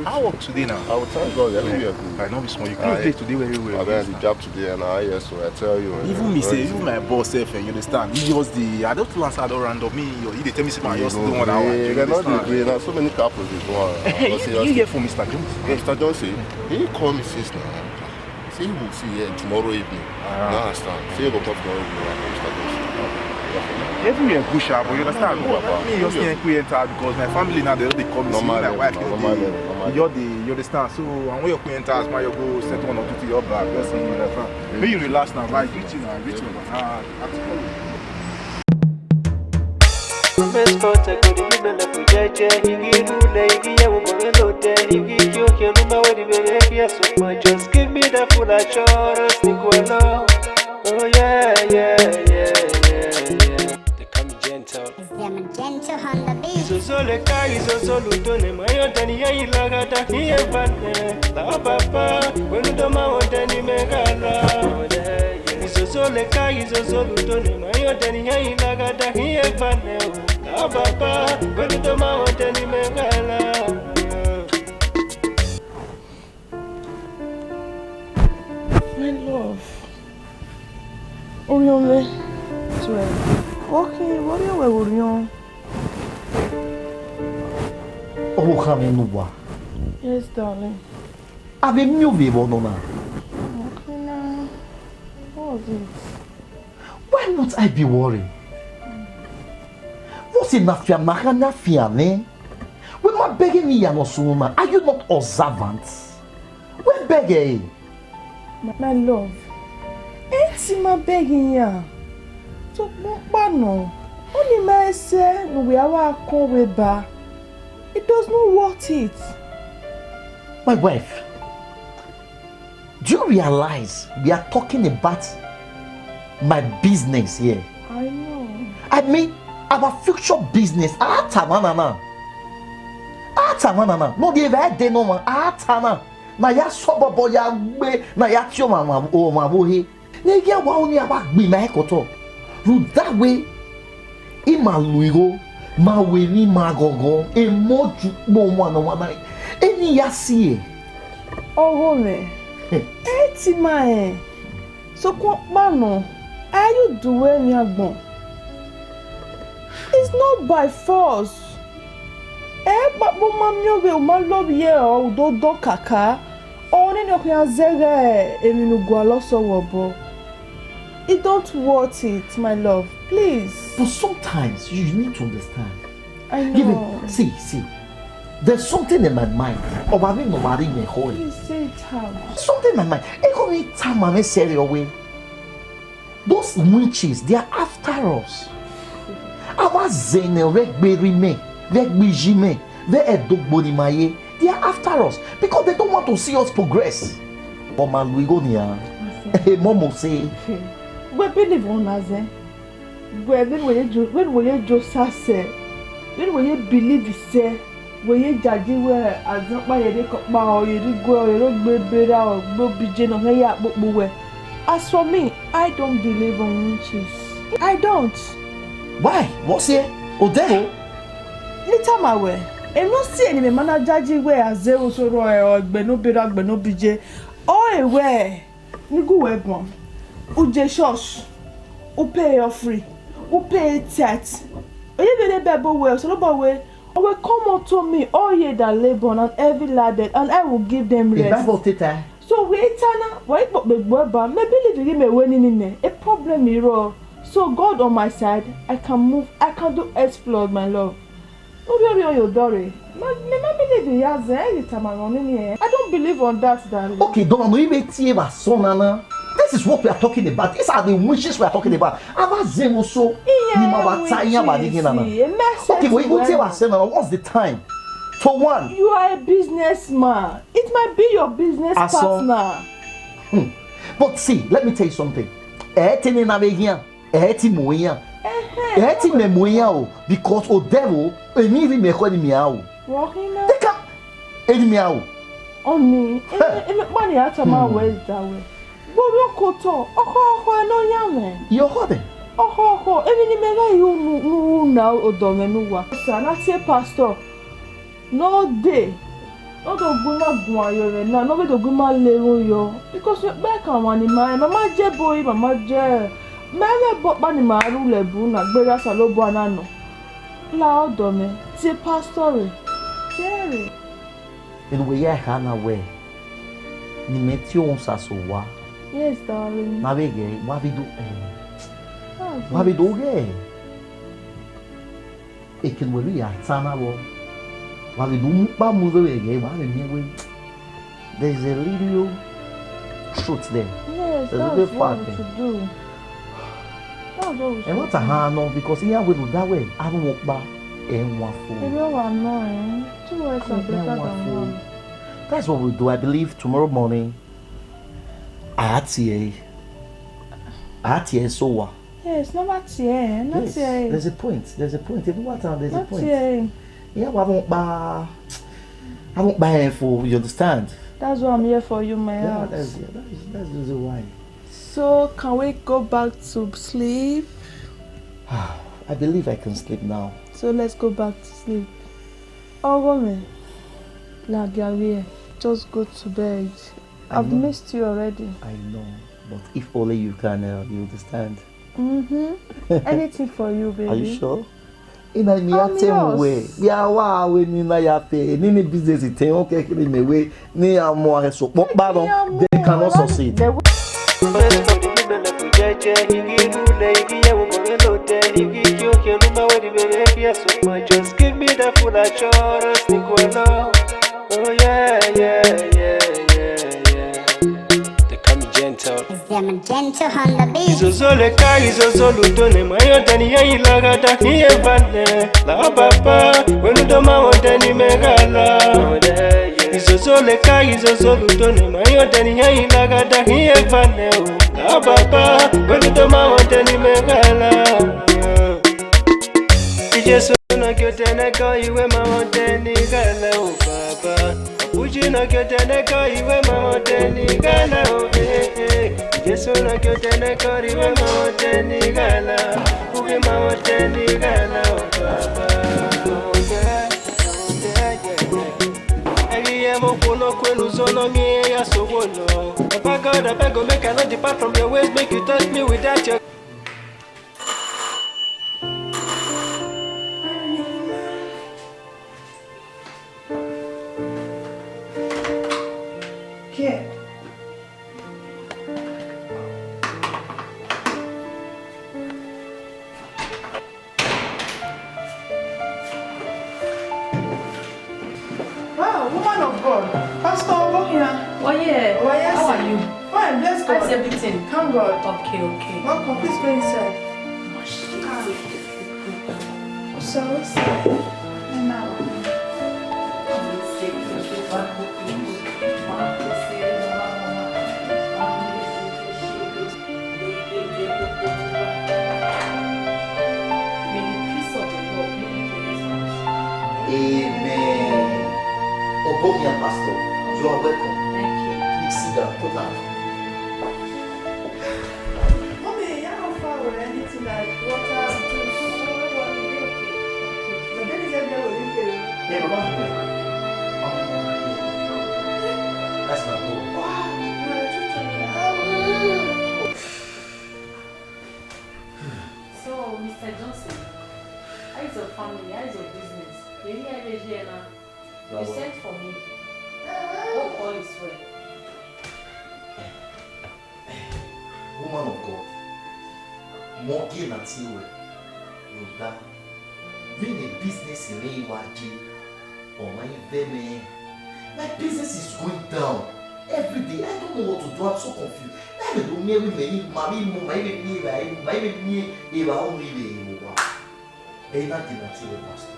I work today now. I will thank God everywhere good. I know this one. You close day today very well. I been the job today and so I tell you. Even me say, even my boss self, you understand? He just I don't answer I don't random me. He tell me say I just don't want to work. They're not agree. Now so many couples is one. You hear from Mr. Jones? Mr. Jones say he call me since now. Say he will see here tomorrow evening. You understand? Say he will come tomorrow evening. Mr. Jones. Everywhere push up, but you understand? Me just can't enter because my family now they come see my wife. You understand? So when you enter, man, you go set one or two to your back. Just see you understand. When you relax now, right? Reach you. Just give me the full assurance, Nicola. Oh yeah. They call me gentle. Gentle on the beat. Izozoleka, izozolutone, mayotani ya ilagata, hievane, la papa, wenudoma wotani megala. Izozoleka, izozolutone, mayotani ya ilagata, hievane, la papa, wenudoma wotani megala. My love. Orion, okay, what are you Orion? Oh, Hamenuwa. Yes, darling. Ave mio vivo, nonna. Okay, now. What was it? Why not I be worried? What's enough your mahana fiane? We're not begging me, Yanosuma. Are you not observant? We're begging. My love. Ain't my begging ya? So, no. Only my say, no, we are come back. It does not worth it. My wife, do you realize we are talking about my business here? I know. I mean, our future business. Atamanana. No, they ever dey no man. Atana. Na ya sobobo ya gbe na ya tio mama o mabohe. Na ya wa oni aba gbe na ekoto. Through that way, imaluigo. Ma weni ma gogo e moju mo wana eni yasi Oh me eti ma so ko pa no are you doing me agbon? It's not by force but mo mi o ma love ye o do kaka o ni no kan zere emi nu gwa loso wobo. It don't worth it, my love. Please. But sometimes you need to understand. I know. Even see. There's something in my mind. Please say it out. Something in my mind. Every time I say it away. Those witches, they are after us. Our zene rekberi me, rekbiji me, maye. They are after us because they don't want to see us progress. Mama Luigonia. Momo say. We believe on us, when you just say, when you believe say, when you judge where as not by a cup or you go, you don't be better or be general. As for me, I don't believe on witches. I don't. Why? What's here? Odero? Little my way. And not see any man judging where as zero so royal or beno better, beno bj. Oh, where? You go weapon. Uje church, who pay your free, who pay tax. You be the Bible well, so no way. I will come unto me, all ye that labor and heavy laden, and I will give them rest. So wait, Tana, why not the Baba? Maybe leave me winning in there. A problem is raw. So God on my side, I can move, I can do explode, my love. No worry on your dory. I don't believe on that, darling. Okay, don't know if it's Sonana. This is what we are talking about. These are the wishes we are talking about. Okay, we go tell ourselves what's the time? For one, you are a businessman. It might be your business partner. But see, let me tell you something. Because o devil, emi me ko ni miao. They come enemy out. On me, money out of my ways that way. Your koto, no yame. Your hobby. Even mega you now, Odomenuwa. Son, I say, Pastor, no day. No to go ma gun ayo na no be to go ma lerun yo because you back kan wa ni mama je boy mama je mama bo pa ni ma ru le bu na gbera sa lo bo anano la odo mi ti pastor Jerry in we ya hana we ni meti on sasowa yes darling na be ge wa bi do ge e ken we ya tsana bo wa bi do pa mu do ge wa be mi we there's a little truth there. Yes, there's that's a bit what fat we should do. That's what we should and what a hand on because here we do that way I don't walk back and one fool. Maybe one more, 2 words are better than one. That's what we do. I believe tomorrow morning RTA so what? Yes, no not here, not Yes, here. there's a point. There's a point. Every one time there's a Not point. here. Yeah, but I won't buy it for you understand? That's why I'm here for you, my Yeah, house. that's the reason why. So can we go back to sleep? I believe I can sleep now. So let's go back to sleep. Oh woman, like just go to bed. I've know. missed you already. I know, but if only you can, you understand. Anything for you, baby. Are you sure? Ina mi I'm atem we. yours. Bi awa we ni na ya pe. Ni business ite won kekere me we ni amo aso pon pa don. They cannot succeed. Just give me the full assurance, Nicola. Oh yeah. They call me gentle. It's them gentle on the beat. Izozoleka izozolutone mayotani yailagata hiyevane la papa wenudoma wotani megala izozoleka izozolutone mayotani yailagata hiyevane la papa wenudoma wotani megala Ijesu na kyoteneka iwe mawotani gala o papa Uji na kyoteneka iwe mawotani gala o Yesu na kyoteneka iwe mawotani gala Uge mawotani gala o papa Egiye mokuno kwenu zono miye ya sowolo Papa God I beg you make I not depart from your ways Make you touch me without your Here. Wow, woman of God. Pastor, over here. Oh yeah. Oh, yes, How sir. are you? Fine, bless God. How's everything? Thank God. Okay. Welcome, please go inside. So, May the peace of the Lord be with this house. Amen. Obokia pastor, you are welcome. Thank you. Please sit down. Put down. Mommy, you don't follow anything like water, juice. But then he said they will leave you. Hey, Mama. That's my goal. Wow, So, Mr. Johnson, how is your family? How is your business? You here now? You sent for me. What all is well? Woman of God, monkey na tiwe, Yoda, being a business in Iwaji, or my baby, my business is going down every day. I don't know what to do. I'm so confused. I don't know me, pastor.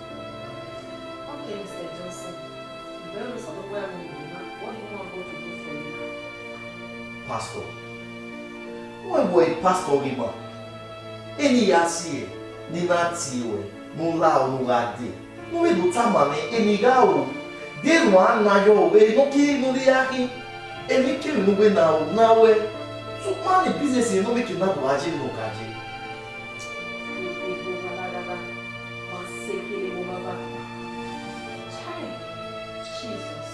Okay, Mr. Johnson. You better listen to where I'm going. What do you want God to do for you? Pastor, why boy pastor Rima? Any yasi ni na tiwe, mula onugade. No we do tamame any gao. Dey one na yo we no ki no di yaki. Emi ki no we na we. So man the business no make you na do aje no kaje. Jesus.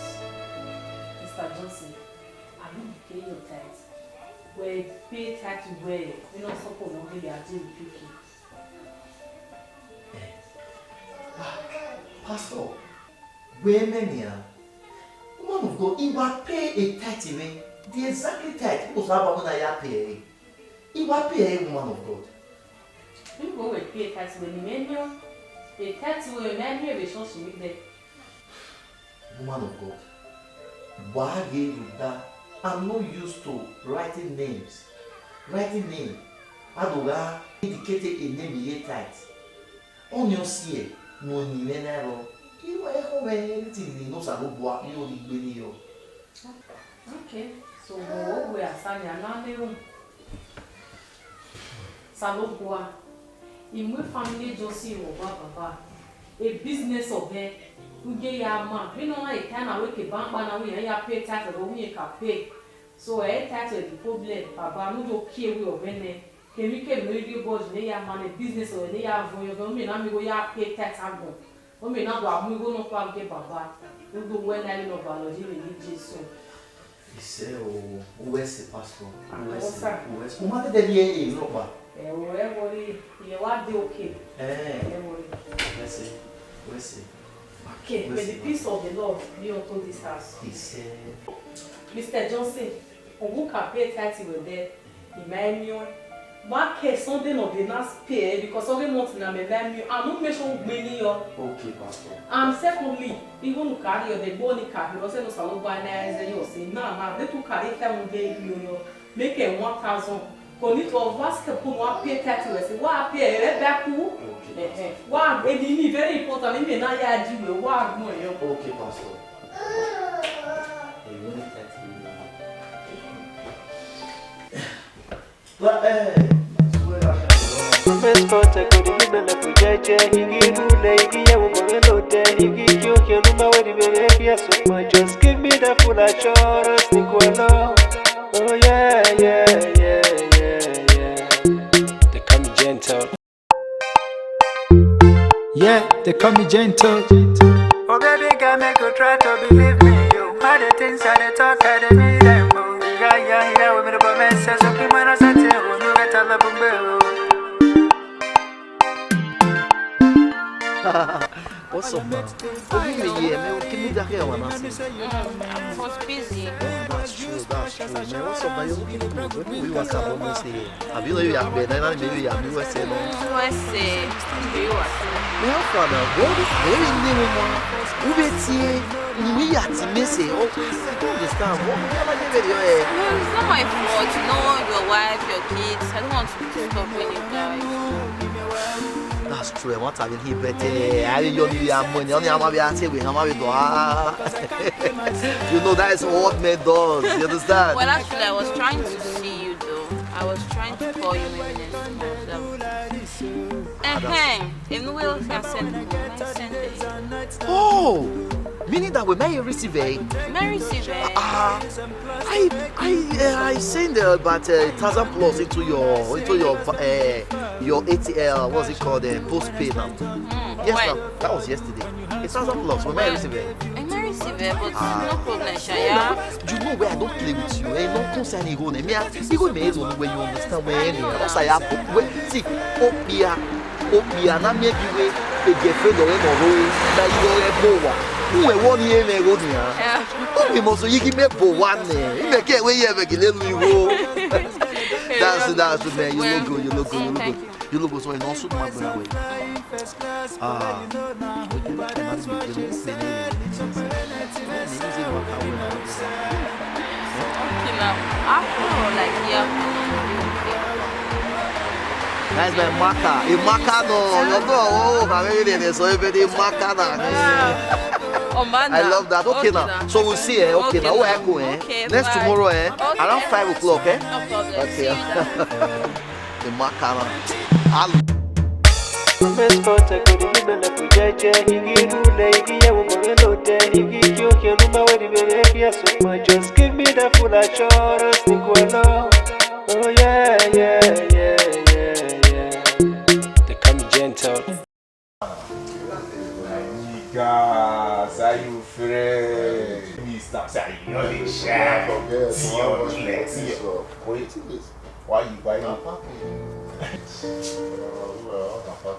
where pay tax where you know support no be at you picky. Pastor, women here, woman of God, if I pay a tithe, the exactly tithe, because I want to pay. If I pay a woman of God. You go with pay tax when you menu, a tax when you menu be sure to make that. Woman of God, why gave you that? I'm not used to writing names. Writing name. Adoga indicated a name in tithe. On your see, no nero. You are anything no salubwa, you only bring you. Okay, so we are saying another Salobwa. In my family, just see Baba, a business of her. We get your man. We know I can awake a bank and we are pay tax or we can pay. So I tax the problem. Baba, no do care we of any. Can we get radio boys? They are man a business or they are for your government. I'm going to pay tax and go. We may not go. We go no problem. Get Baba. We go when I know biology. We need Jesus. He said, "Oh, where's the pastor? Where's? Who might be there? You know what? Everybody, you are the okay. Let's see. Where's it? Okay, may the peace of the Lord be upon this house. He said, Mr. Johnson, on who can pay tax with there, Emmanuel. What case something of the last pay because only month in Emmanuel, I'm not mentioning many. okay, pastor. And secondly, even who carry the bony car, he was saying, no, by now, you say, no, they took carry them you make a 1,000. Kò ní tó vasque pour moi pay tax we wa pay e ba ku wa e di ni very important me na ya ji we wa mo yo okay pastor Best protect the people of Pujaja, he give you lady, I will go there, he give you Keluma, where the behavior so much. Just give me the full assurance, Nicola. Oh, yeah. They call me gentle. Yeah, they call me gentle. Oh, baby, girl, make you try to believe me. You all the things I they talk, I they mean them. Yeah, we made up a mess, so people are saying, you get a love What's up, man? Can you hear what I'm saying? I was busy. That's true, man. What's up, man? You're looking good. We want to have a stay. Have you know you have been? I maybe you have USA, no? USA. Man, how far now? Very new one. Who bet you? We are to miss it. Oh, I don't understand. What am I doing? It's not my fault. You know your wife, your kids. I don't want to disturb when you guys. That's true. What have you here? I mean, you have money. Only I'm going to say we have to do. You know that is what men does. You understand? Well, actually, I was trying to see you though. I was trying to call you maybe next time. If no one else can send it, I send it. Oh, meaning that we may receive it. May receive it. I send about 1,000 plus into your ATL. What's it called? Postpaid now. Yes, that was yesterday. 1,000 plus. We may receive it. I may receive it, but no problem, Shaya. You know where I don't play with you. Eh? No concern you go. Me, you go me when you understand where you are. I have see. Opia na make you way a girlfriend or a that you don't have who a 1 year ago near. Oh, must you give me for 1 year. You make it where you ever get little you. That's the man. You look good. You look good. So in also my way. That's my maca. A maca no. You know, I'm really so everybody maca na. I love that. Okay now. So we'll see. Okay now. We're going. Next tomorrow. Around 5 o'clock. No problem. Okay. The maca na. Best protect the people of Pujaja, he give you lady, I will go there, he give you Keluma, where the behavior so much. Just give me the full assurance, Nicola. Oh, yeah. They call me gentle. Niggas, are you free? down. Say, you know they share. Forget. See your clear. See your. Wait. Why you?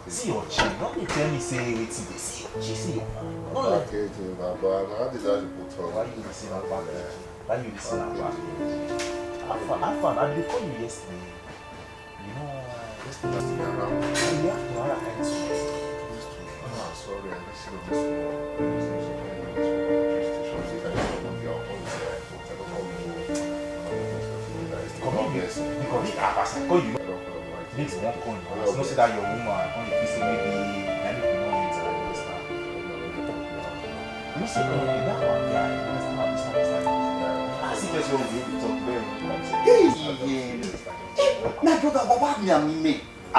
See your chin. Don't you tell me say wait till they see your chin. See your man. Don't let. Packaging, Baba. Now this is put on. Why you listen at package? Why you listen at package? I found I before you yesterday. You know, yesterday was the around. You have to hire hands. Sorry, I just see Come on, yes. Because as I call you, next one call you. It's not say that your woman on the face maybe anything wrong with her. Understand? You see, that one guy, understand how this one is like. I see what's wrong with you. Talk very Hey, my brother, Baba, me. No.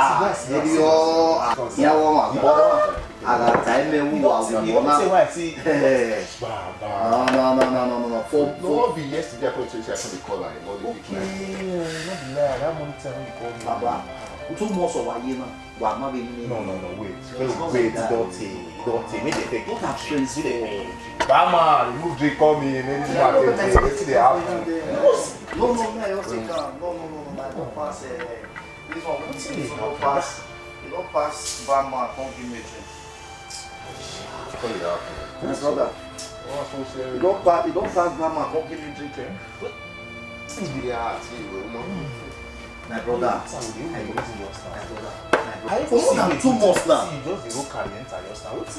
For yesterday, I couldn't say I couldn't call her. Baba, two more so why you know? No, wait, don't take. Maybe take Don't have friends for. Bama, remove drink, call me, maybe it's not let's see the happen. No, I don't pass. This one, you don't pass Bama, don't give me drink. My brother, you don't pass Bama, don't give me drink. My brother, for more than 2 months now. See, you just go carry enter your stand. What's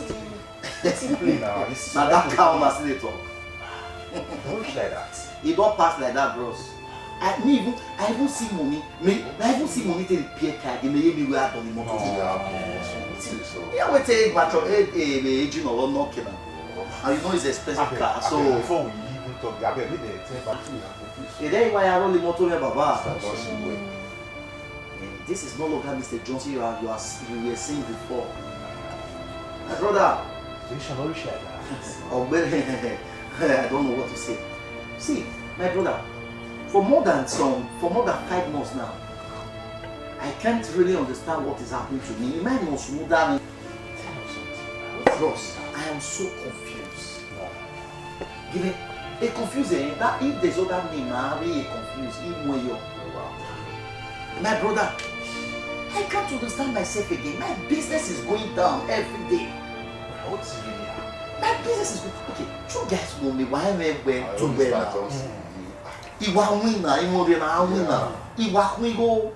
it play now? Now that cow must still talk. Don't reach like that. You don't pass like that, bros. I even see money. I even see money to repair car. They may be where I don't know. Yeah, we take mature aging or not, and you know it's expensive car. So before we even talk, I bet they take back to you. Then why I only motor Baba. This is no longer Mr. Johnson you were seeing before. My brother. So you shall not reach like that. Oh, I don't know what to say. See, my brother, for more than 5 months now, I can't really understand what is happening to me. My mind was smooth down. Bros, I am so confused. Give it a confusing that if there's other name, I really confused. Even when you're my brother, I can't understand myself again. My business is going down every day. What's really happening? My business is going. Okay, you guys know me. Why am I going to win now? Iwa winner, Iwa winner. Iwa we go.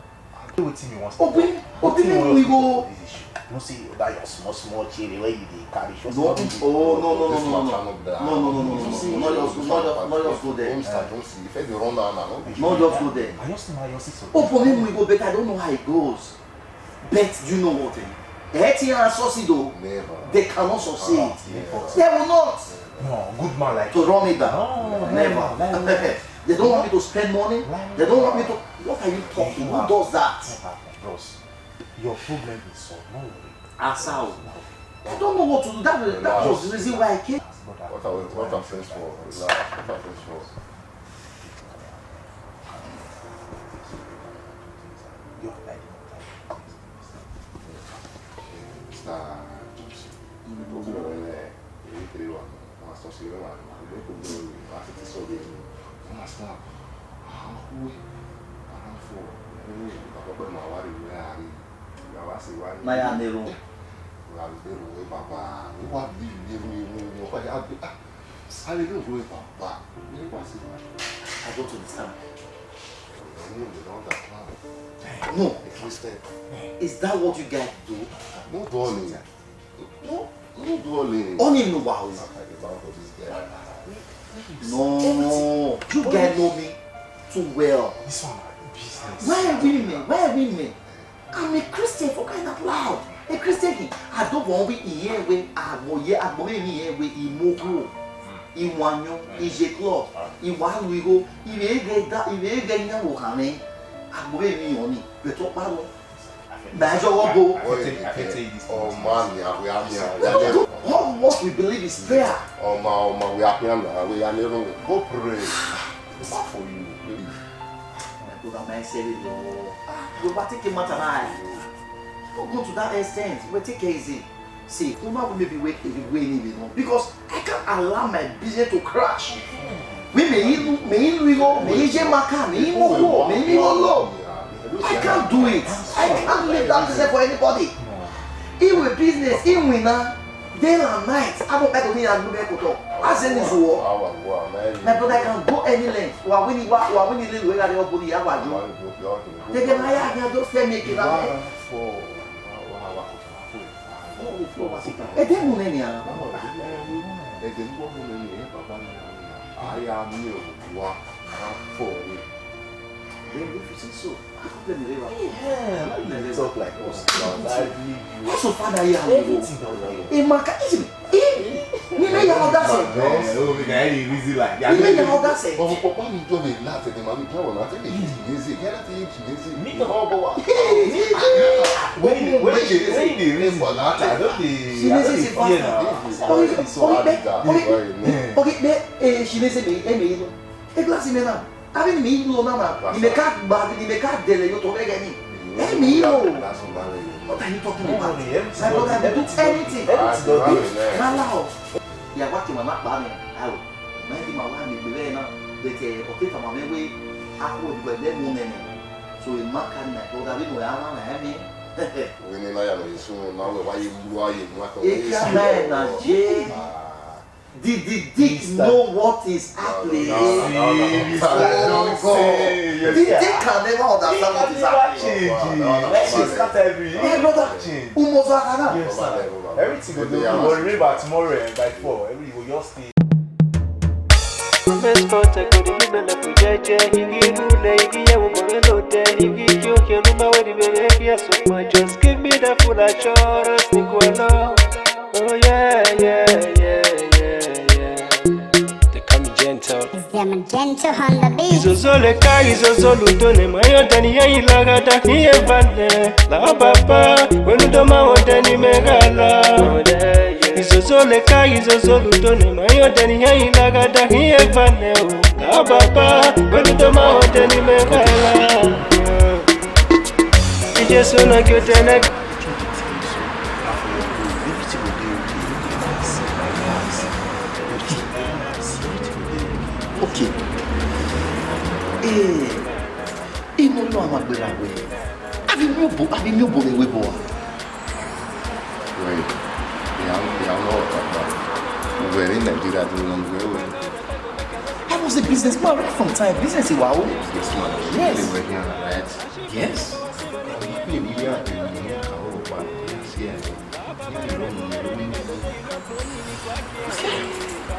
What me wants? Open we go. No see that your small chili where you carry. No. Not just go there. Not just go there. Open we go, but I don't know how it goes. But you know what? Etienne succeed, they cannot succeed. They will not. No, good man like to run it down. No, never. They don't want me to spend money. They don't want me to. What are you talking? Who does that? Bros, your problem is solved. No worry. Asal. I don't know what to do. That was the reason why I came. What are friends for? What are friends for? I don't understand. No. Is that what you guys do? No darling. No darling. Only no wow. No. You guys know me too well. This one business. Why are we? I'm a Christian for crying out loud. A Christian. I don't want to be here with Imogo, Iwanyo, Ijeklo, Iwaluigo, Ivega Wokane, Abuemi Oni, Petopalo. Oh man, we are here. What we believe is prayer. Oh man, we are here. We are never go pray. It's not for you, please. You take a matter now. Don't go to that extent. We take it easy. See, Uma will maybe wait if you wait, because I can't allow my business to crash. We may I can't do it. I can't leave that business for anybody. Even business, even winner, day and night. I don't like to hear and do as in this war. My brother can go any length. We are winning the way that they are putting out. They can hire just make it up. It didn't mean any. I am new. For then if you say so, I complain the river. yeah, let me talk like us. What's so far that you have? In my case, you know your audacity. Oh, we can easy like You know your audacity. Oh, Papa, you do it laugh at the mommy. Come on, I think it's easy. Get it easy. Me the whole boy. When you reason for that, I don't She needs to okay, she needs to be a glass in now. I mean, me, no, Mama. In the car, but in the car, they go to again. Hey, me, what are you talking about? I don't have to do anything. Now, yeah, what you are not buying. I will. Maybe my wife will be now. They say, okay, from my way, I would go there morning. So in my kind of told I didn't know we need to soon now. Why you if your man, Jay. Did Dick know what is happening? Did Dick can never understand what is happening? Yeah, brother. Almost like Everything will do. We'll remember tomorrow and by 4. Everything will just stay. Just give me the full assurance, Nicola. Oh yeah. They call me gentle. It's them gentle on the beat. Izozoleka izozolutone mayotani yailagata hievane la papa wenudoma wotani megala. Izozoleka izozolutone mayotani yailagata hievane la papa wenudoma wotani megala. Ijesu na kyotene. Okay. No, I'm not going away. Have you no book? Have you no book away, boy? Wait, we're in Nigeria doing I was a businessman right from time. Business is wow. businessman. Yes. They were here, right? Yes.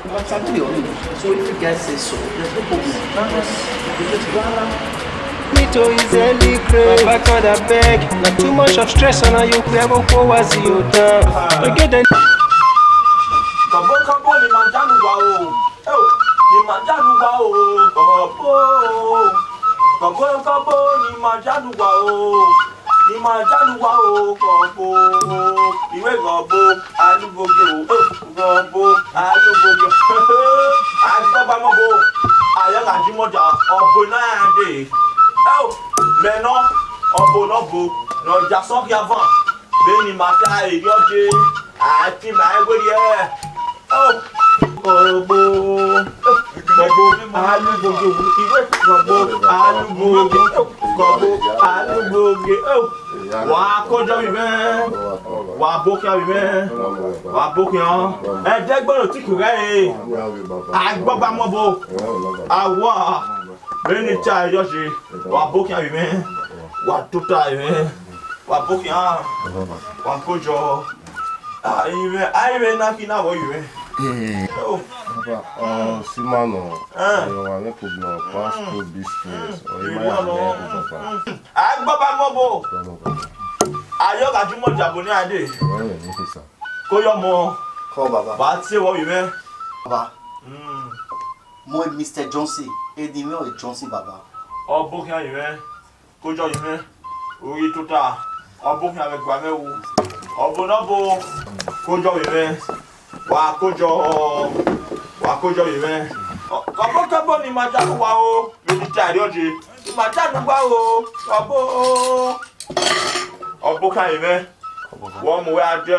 But I'm the only one. So if you guys say so, there's no problem. Just go around. Mito is early craze. Back on the bag. Not too much of stress on you. We have a was you down. Forget the Kabo ni manjanu wa o. Ni manjanu wa o. Kabo ni manjanu wa o. Ni manjanu wa o. Kabo. Iwe kabo alugoge o. Kabo alugoge. Agba mo bo. Aya ga jimoja obo na ade. Maintenant obo no bo. No jason ki avant. Beni mata e yoje. Ati ma egori e. Kabo alugoge. Iwe kabo alugoge. Wa kojo mi me. Wa bokia mi me. Wa bokia. E degboro ti ku re. Agba mo bo. Awa. Beni cha yoje. Wa bokia mi me. Wa tuta mi. Wa bokia. Wa kojo. I na kina wo you. Simano, I want to know passport business or you might have Agbaba mobo. Ayo ga jumo jaboni ade. Ko yo mo. Call Baba. Ba ti wo you me. Baba. Moi Mr. Johnson. Edimio et Johnson Baba. Obo kan you me. Ko jo you me. Oyi tuta. Obo kan avec gba me wo. Obo no bo. Ko jo you me. Wa kojo you me. Kabo ni majanu wa o. Mi ti tari oje. Ni majanu wa o. Obo kan you me. Wọ́n mú ade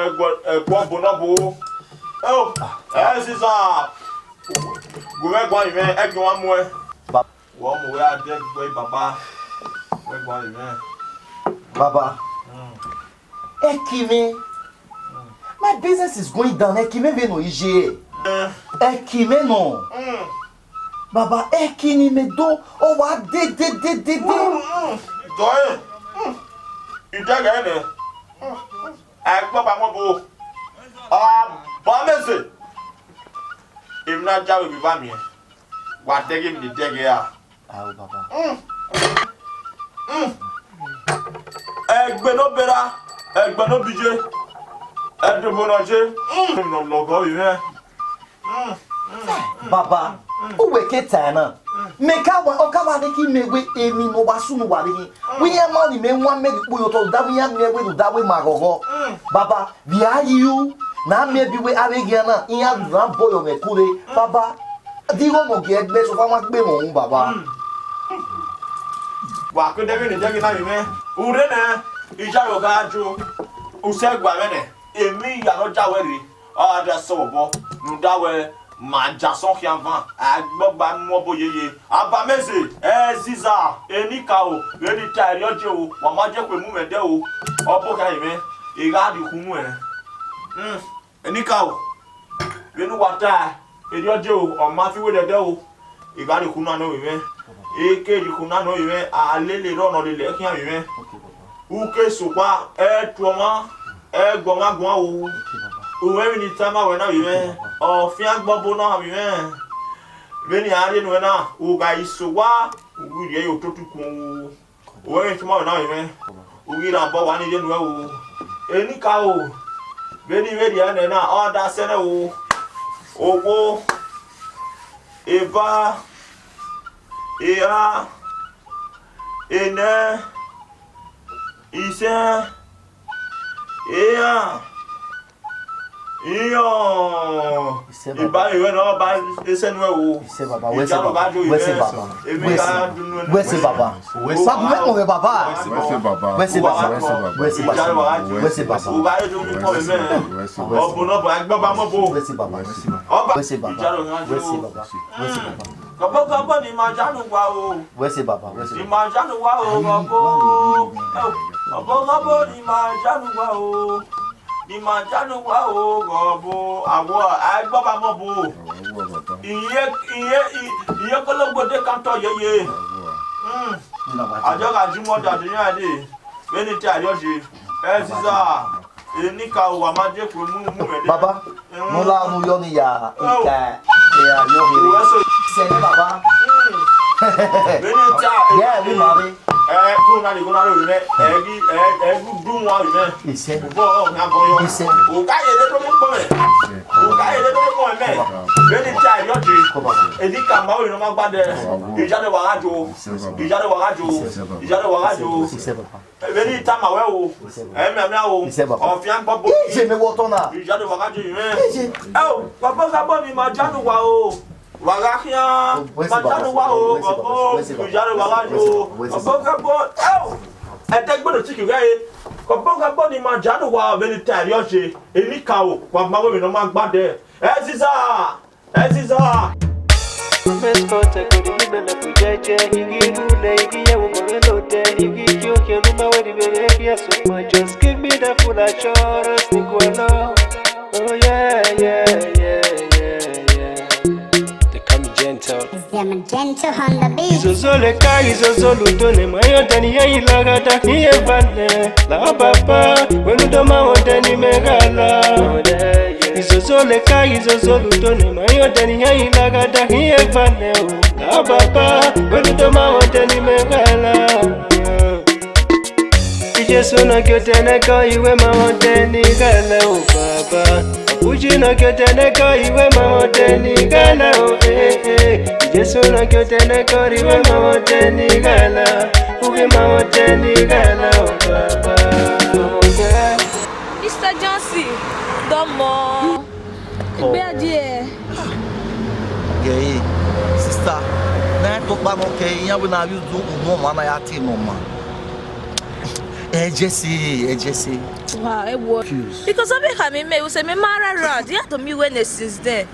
gbọ́ bonobo Oh, c'est ça. Gouverne quoi, il vient, avec moi, moi. Moi, moi, avec moi, papa. Ouais, quoi, il vient. Baba. Ekime. My business is going down. Ekime veno ije. Ekime no. Baba, ekini me do. Oh, wa de. Doye. Il t'a gagné. Avec papa, moi, beau. Bon, monsieur. Il m'a déjà vu pas mieux. What take him the take here? Ah, Baba. Egbeno bera, egbeno budget. Edre bonanger. Non, logo, il vient. Baba, uwe ketana. Meka wa okawa de ki mewe emi no wasu no ware hi. We ya ma ni me nwa me di puyo to da we ya me we do da we magogo. Baba, bi are you? Na me bi we are gi na iya ran boyo me kure. Baba, di go mo ge egbe so fa ma gbe mo un baba. Wa ko de ni je na mi me. Ure na ija yo ga jo. O se gba me ne. Emi ya no jawe ri. O da so bo. Nu da we ma jason ki avant agbogba mo boyeye abameze ziza enika o redi tari oje o wa ma je pe mu mede o obo ka ime ira di kunu enika o benu wata eri oje o o ma fi we dede o ira di kunu na ime eke di kunu na ime alele ro no lele ki ime uke sopa tuoma gboma gbon o uwe ni tama we na ime o fi agbobo na ime beni ari no na u ga isowa u ri e o to tukun uwe ni tama na ime u ri ra bo wa ni de nu o enika o beni we di ane na o da se na o owo eva ea ene ise ea iyo iba iwe no ba ese nu o Ise baba, wese baba. Wese baba. Wese baba. Sabu me mo baba. Wese baba. Wese baba. Wese baba. Wese baba. o ba yo mi ko me o bo no ba gba ba mo bo Wese baba. Wese baba. Wese baba. Wese baba. Kabo ni ma janu wa o Wese baba. Wese ni baba. ma janu wa o kabo ni ma janu wa o ni ma janu wa o gobo awo agbo ba mo bo iye kologbo de kan to yeye ajo ga jumo da de yan de beni ti ajo se ziza enika o wa ma je ko mu me de Baba, no la no yo ni ya ika ya yo hiri. Sene baba. beni ti Yeah, we marry. ko na le ko na le me egu dun wa me Ise. bo na bo yo Ise. o ka ye de to mo po me o ka ye de to mo me beni ti ajo je Ko baba. edika ma o no ma gba de ija de wa rajo ija de wa rajo Ise baba. beni ta ma we o mi o Ise baba. o fi an gbo bo Ije me woto na. ija de wa rajo me Ije. baba ni ma janu wa o wagakia matanu wa o gogo ijare wagajo obogapo etegbodo tiki re obogapo ni ma janu wa beni tari o se enika o wa ma we no ma gbade eziza Meskota kuri bibele kujeje higi rule higi yewu bogelote higi kyoke luma wedi bebe yesu ma just give me the full assurance nikwala oh yeah they call me gentle Them gentle on the beat. izozole ka izozolutone mayotani yailagata iyevane la papa wenudoma wotani megala izozole ka izozolutone mayotani yailagata iyevane la papa wenudoma wotani megala Yesu na kyoteneko iwe mamoteni gala o baba Uji na kyoteneko iwe mamoteni gala o Yesu na kyoteneko iwe mamoteni gala Ugi mamoteni gala o baba Mr. Johnson, domo. Igbe adie. Gay. Sister, na to ba no ke yan we na use do no ma na ya ti no ma. Jesse. Wow, it was. Because I make me say me marry around. You have to me when since then.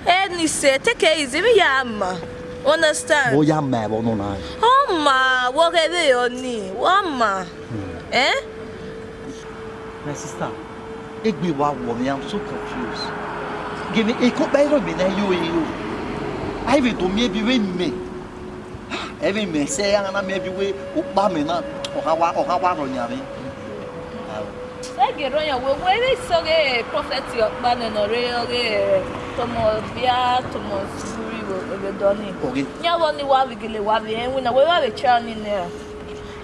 And he said, take it easy, me yama. Understand? Oh, yeah, man, no, no. Oh, ma, what are they on me? What, ma? Eh? My sister, I'm so confused. Give me a cup better than you. I will do maybe win me. Every me say, and maybe we Ubamina or Hawa on Yami. I get on your way. Where is so gay? Prophet, your man and a Thomas Bia, Thomas Donny. Okay. You only want to get away and when I will have a child in there.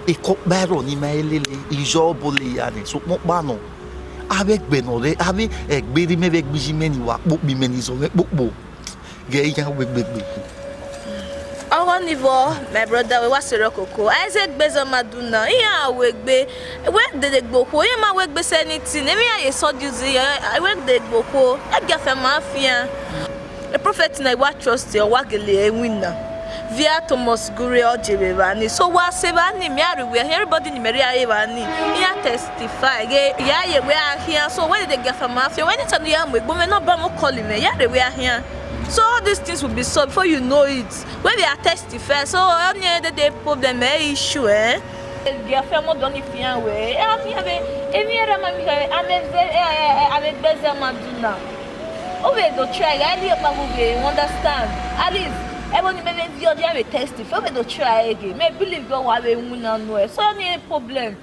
A cup better ni my lily is your bully and so mano. Avec Benore, avec a baby make busy many work, book me many so book. Gay with baby. Our niveau, my brother, we was a rococo. I said, Bezamaduna, yeah, work be. Where did they go? Who am I work be anything? I saw you, I work the boko. I get a mafia. A prophet in a watch trust your waggle winner. Via Thomas Gure or Jebani. So what Sebani, Mary, we are everybody in Maria Evani. Here testify. Yeah, we are here. So when they get a mafia, when it's on the arm, we not Bamo calling me. Yeah, we are here. So all these things will be solved before you know it. When they are testifying, so only the problem issue, eh? Their family don't if you away. I'm over the try. I live my movie. Understand? At least everyone may be able to testify. Over the try again. May believe God have a woman. So any problem.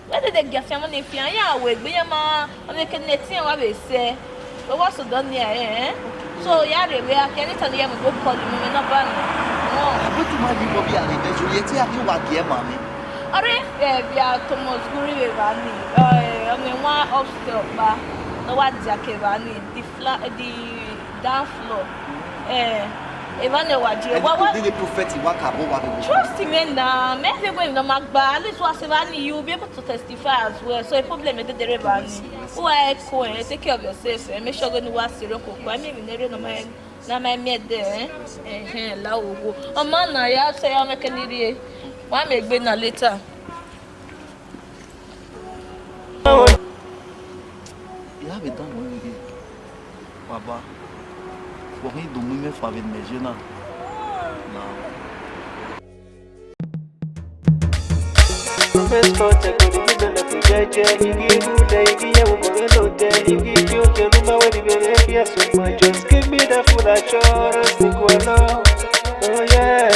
Whether they get family if you are away, be a man. I'm making it seem what they say. But what's done here, eh? So yeah, we are can tell you go call me not ban. No. But you might be Bobby and the Juliet you are here, mommy. Are we are Thomas Guri Vani. Only one upstairs bar. No one jacket vani. The down floor. Even what did the prophet work about? Trust him now. Maybe going to Magba. At least was you will be able to testify as well. So a problem is the Revani. Who are going take care of yourself and make sure you know what's the local. I mean, never know my na made there. Lao. Oh man, I say I'm a Canadian. Why make dinner later? You have it done when you did. Baba. Pour rien de me faire avec mes jeunes. Just give me the full assurance, Nicola. Oh yeah.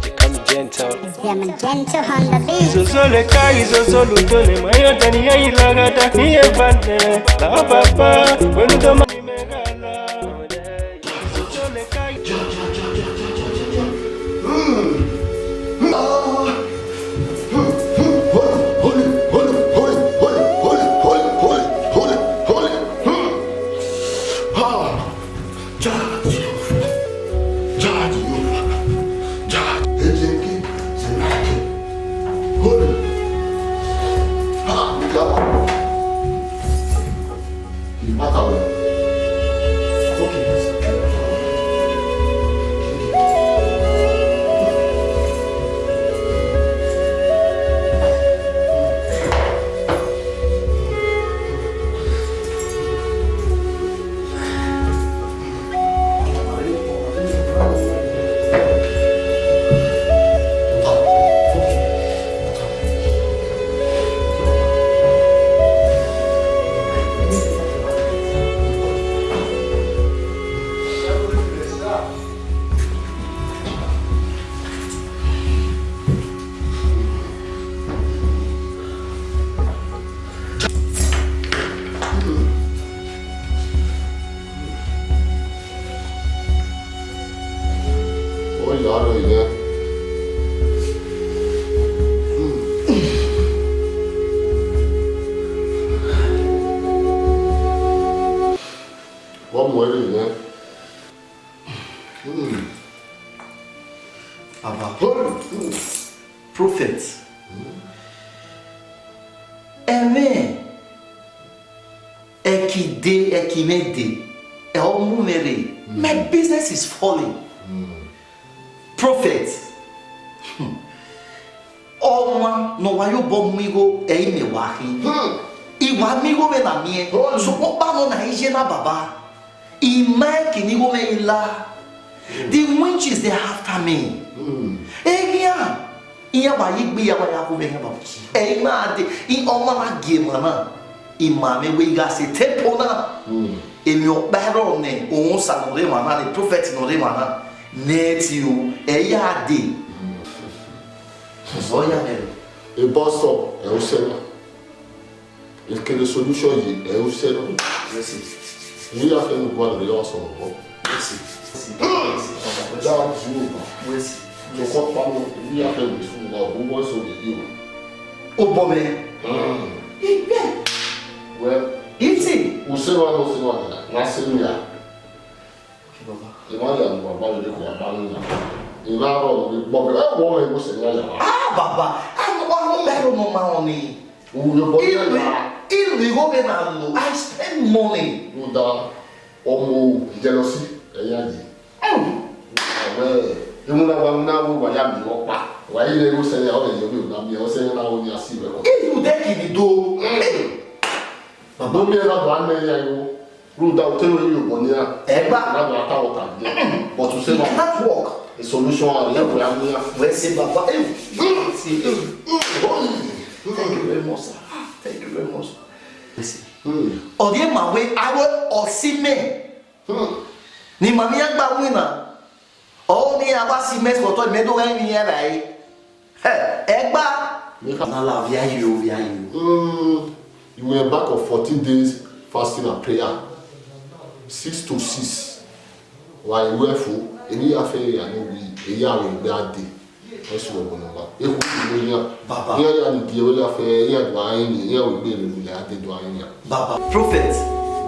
Become gentle. I'm gentle on the beat. Zozole kai zozolu tole mayo tani ya ilagata ni evane la papa wenu doma megala. Zozole kai Prophet. Amen. Ekimede. My business is falling. Prophet. Oma no wayo bomigo e me wahi. Iwa amigo me na mie. So opa no na ije na baba. Ima kinigo me ila. The winches they after me. Egia. Iya ba yigbe ya ba ya ko be ya ba. E ma de I oma na game na. Ima me we ga se tempo na. Emi obero ne o sa no re mana the prophet no re mana. Neti o e ya de. So ya me. E boss up e o se no. E que the solution e o se no. Yes. Ni ya fe no gwa de yo so. Yes. Ja ju. Yes. Je crois pas non. Ni ya fe no fu na o boy so de you. O bome. Well, Iti. o se wa no se wa na se no ya. Baba. Ya no ba le ko ba no. E ba ro no bo be e wo e mo se ya ya. Ah baba, I'm one better no money. O yo bo ya. If go get na I spend money. O da omo jealousy e ya ji. Awe, e mo na wa ya mi o pa. Wa ile go se ya o le yo bi o na mi o se na o ni asi be ko. If you take it do. Baba mi na do an ya yo. Ruda o te no yo bo ni a. Eba Na do ata o ta je. But to say no that work. a solution are there for ya. Where say baba? See. Thank you very much, sir. Thank you very much. Listen. Odie ma we awo osime. Ni mami agba wina. O ni abasi mes ko to me do en yen rai. Egba. Na la via you. You were back of 14 days fasting and prayer. 6 to 6. Why you were full? Any affair ya no we a year we that day. What's your one number? E ku ni ya. Baba. Ya ni die we affair ya do ayin ya we be le ya de do ayin ya. Baba, prophet,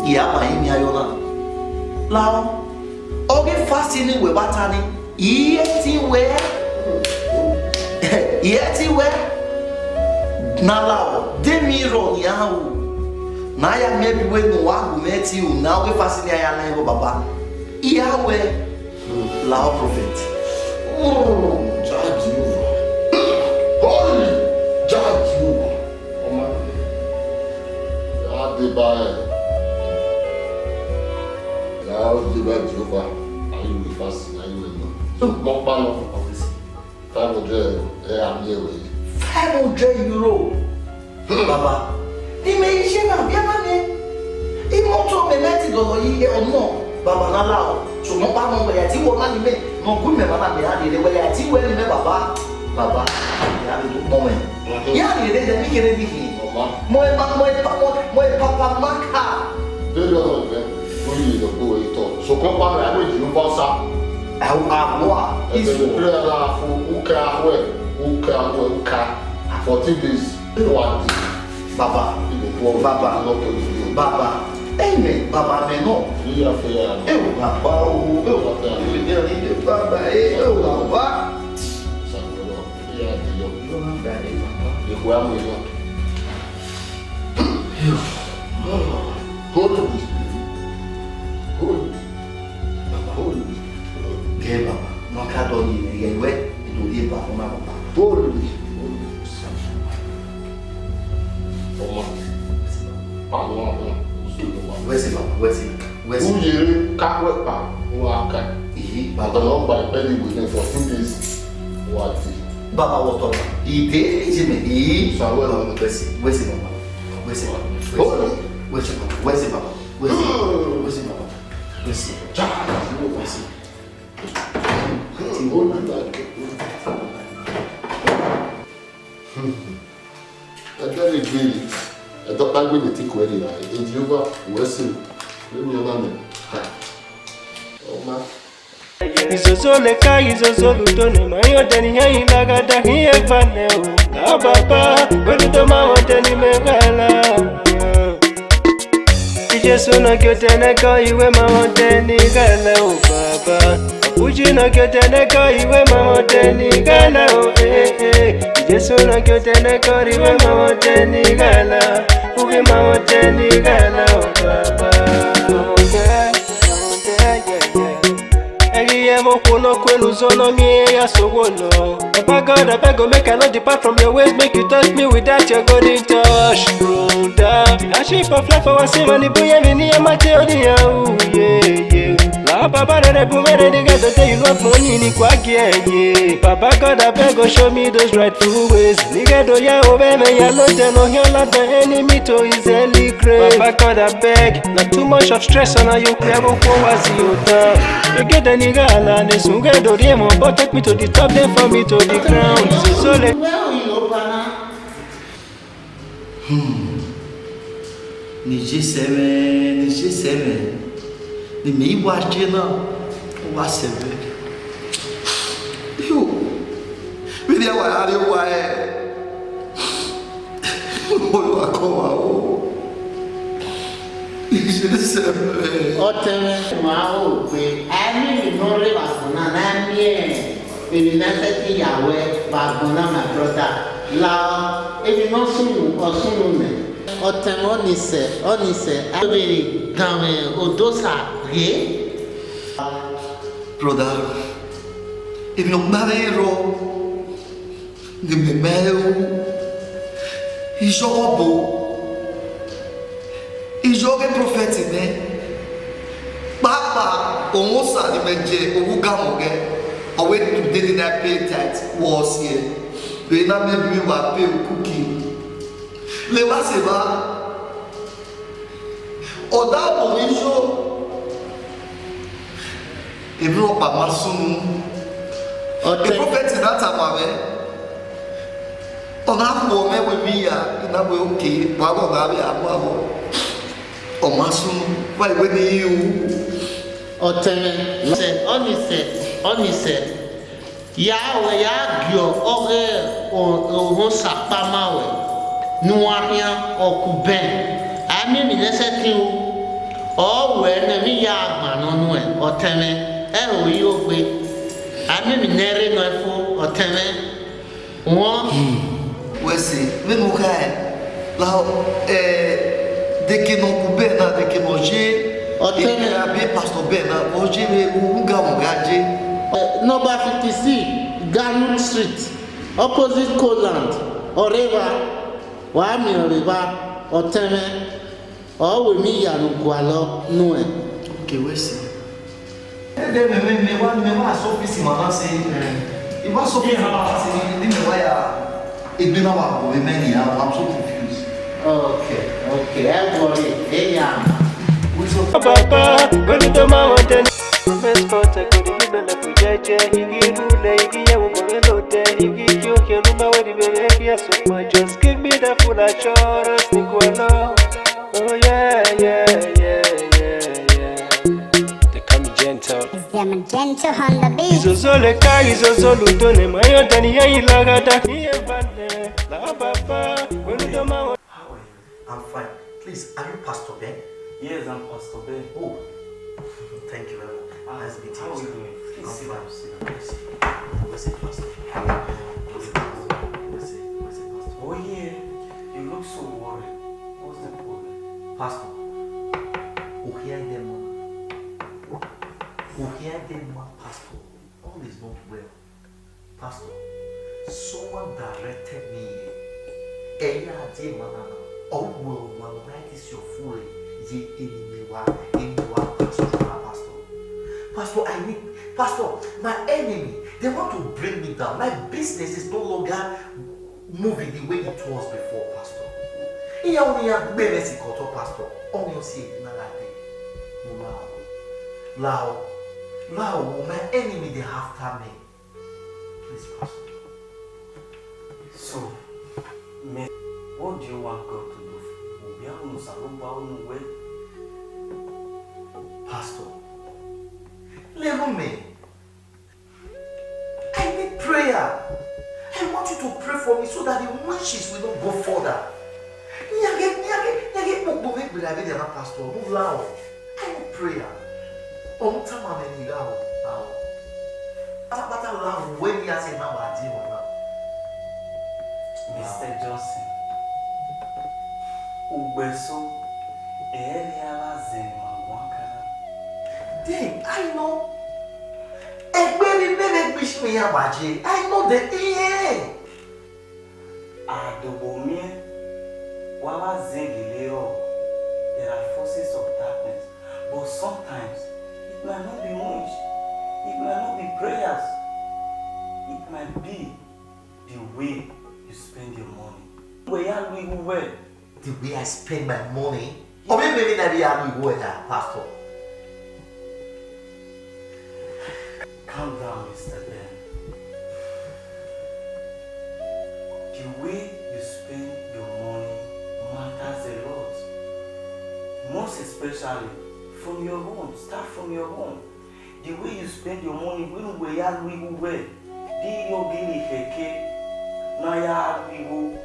iya ba imi ayona. Lao, oge fasting we batani. Yeti we. Na lao, de miro yawo. Na ya maybe we no wa go meti u na we fasting ya na go baba. Iya we. Lao prophet. Judge you. Holy judge you. Oma. Ya de ba. Ya de ba Jehovah. Are you fasting? Are you no? So mo pa no. 500 am here we. 500 euro. Baba. Di me ise na bia na me. Imoto me $90 yi o no. Baba na lao. So mo pa mo ya ti wo na ni me. Mo ku me na me ha de we ya ti we ni me baba. Baba. Ya do mo me. Ya ni de mi kere bi hi. Mo papa maka. De lo ve. O yi do go e to. So ko pa ra we ji no ba sa. Agua. Isu prayer la fu uka 14 days. One day. Baba. Baba. Amen. Baba me no. You are fair. Eu baba o. Eu baba. Eu baba. Samuel. You are the young. Eu não darei baba. The one we know. Holy Que baba. Não cada dia ninguém vai. Do dia para uma baba. Holy. Oma. Pardon. Where's it? Who you can't pa who are kind. But the long by penny within 14 days. What? Baba what? He did it me. He. So well, Where's it? Where's it, Baba? Where's it? Where's it, Baba? Where's it, Baba? Where's it, Baba? Where's it? Where's it? I tell you, really. I don't like when you take away the eye. In Jehovah, Wesson, let me on oh, man. Izozoleka izozolutone mayoteni yailagada hiyevaneo na baba welutoma woteni megala Ijesu na kyoteneka iwe mawoteni gala o baba Uji na kyoteneka iwe mawoteni gala o Ijesu na kyoteneka iwe mawoteni gala Ugi mawoteni gala o baba Egiye mo kuno kwelu zono miye ya my soul, no. Papa God, I beg, go make I not depart from your ways. Make you touch me without your golden touch. Brother, I shape of life, I was saying, when the boy and me, I'm a tell you, yeah. La Papa, the boom, and the guy, the you love money, in yeah. Papa God, I beg, go show me those rightful ways. Nigga, do ya obey me, ya no tell no, you're not the enemy to easily crave. Papa God, I beg, not too much of stress on you, never go as you down. You get the nigga, and the soon get the demo, but take me to the top, then for me to the ground. So let Nije seme. Ni me waje na wa sebe. Yo. We dia wa ari wa e. O wa ko wa o. Nije seme. O teme ma o pe ani mi no re wa funa na mi e. Ebi na se ti yawe ba gona my brother. La ebi no sunu o sunu me. Otem onise abiri game odosa ye Brother, if you marry the memeu ijogo prophet ne papa omosa ni meje owugamoge owe today that pay tithe was here we na maybe we were pay cooking le wa se ba oda bonisho ebi o pa masunu the prophet that amame ona wo me we bi ya na we okay ba go na bi abo o masunu why we ni you oteme onise yawe ya gyo ore o sapama we nuahia okuben ami mi lese ti o we na mi ya agba no no e oteme o yi ogbe ami mi nere no efo oteme won we see we no kai la de que no kuben na de que no je oteme abi pastor ben na o je me unga ungaje number 56 Garnock Street opposite Coland Oreva wa mi Oreva oteme o we mi ya no gwalo no e okay we see me wa so office mama say e wa so office mama say ni me wa ya e bi na wa go me ni I'm so confused okay I worry yeah Papa, when you do my mountain, best spot I go to the level jaja. He give you like you will go low there. He give you your number where the baby so much. Just give me the full assurance, Nicola. Oh yeah. They call me gentle. It's them gentle on the beat. Izozoleka, izozolutone, mayo tani ya ilagata. La papa, when you do my mountain. How are you? I'm fine. Please, are you Pastor Ben? Yes, I'm Pastor Ben. Oh, thank you very much. Nice meeting you. How are you doing? Please sit down. Where's it, Pastor? Where's it, Pastor? Oh yeah, you look so worried. What's the problem? Pastor, who hear them, Pastor? All is not well. Pastor, someone directed me here. Write this your full. Pastor, Pastor, my enemy, they want to bring me down. My business is no longer moving the way it was before, Pastor. He only had business in Pastor. Only see it in my enemy, they after me. Please, Pastor. So, what do you want God to do? Pastor, level me. I need prayer. I want you to pray for me so that the witches will not go further. Pastor, move loud. I need prayer. Mr. Johnson. Ubeso, Dang, I know. Egberi me wish me abaje. I know the ear. Adobomie, Wawa Zengilero. There are forces of darkness, but sometimes it might not be much. It might not be prayers. It might be the way you spend your money. Where we were. The way I spend my money. Or maybe that we are going Pastor. Calm down, Mr. Ben. The way you spend your money matters a lot. Most especially from your home. Start from your home. The way you spend your money, when we are we were. Dio gili heke, na ya rigo.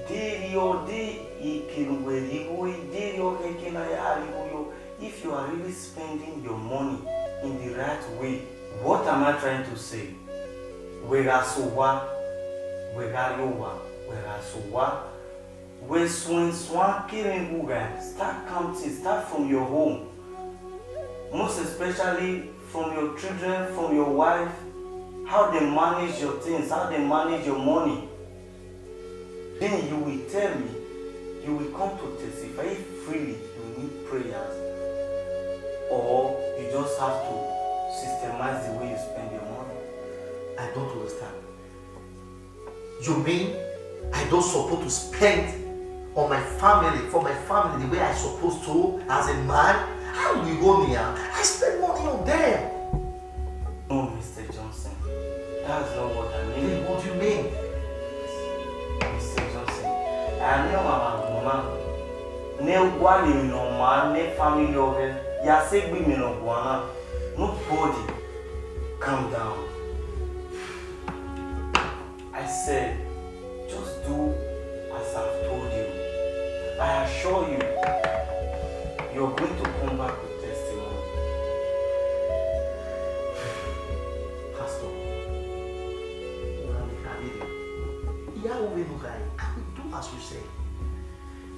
Dio di ikinwe rigo, dio heke na ya rigo. If you are really spending your money in the right way, what am I trying to say? Werasowa, werayowa, werasowa. When swan killing Buga, start counting, start from your home. Most especially from your children, from your wife, how they manage your things, how they manage your money. Then you will tell me, you will come to testify if freely you need prayers, or you just have to systemize the way you spend your money. I don't understand. You mean I don't supposed to spend on my family, for my family, the way I supposed to as a man? How do you go near? I spend money on them. No, Mr. Johnson, that's not what I mean. Then what do you mean? Mr. Johnson, I know mama, ne wali no man, ne family over, ya say me no guana, nobody. Calm down. I said, just do as I've told you. I assure you, you're going to come back with testimony. Pastor, Yahweh no guy, I will do as you say.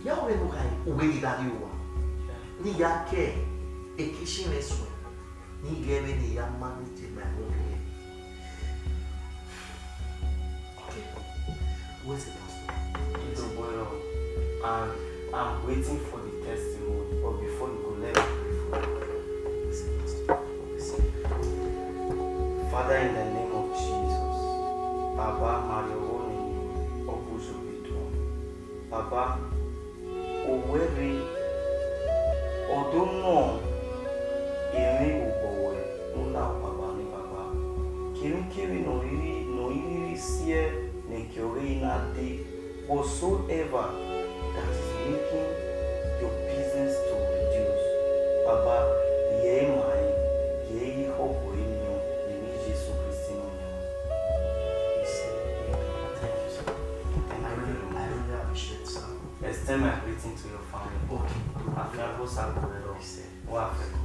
Yahweh no guy, obey that you want. Ni yake, a kitchen restaurant. Ni gave me a man with my own way. Okay, where's the pastor? Don't worry, and I'm waiting for the testimony. But before you go, let me pray for you. Listen, pastor. Listen. Father, in the name of Jesus, Baba Marioni Obuzo Bidon, Baba Oweri Odomo Eri Ubowe Nuna Baba ni Baba Kiri no iri sie ne kyori na de whatsoever that is making your business to reduce. Baba, ye mai, ye hobo in you, ye Jesus Christ in you. Thank you, sir. I really appreciate it, sir. Extend my greeting to your family. Okay. I feel like what's up with it.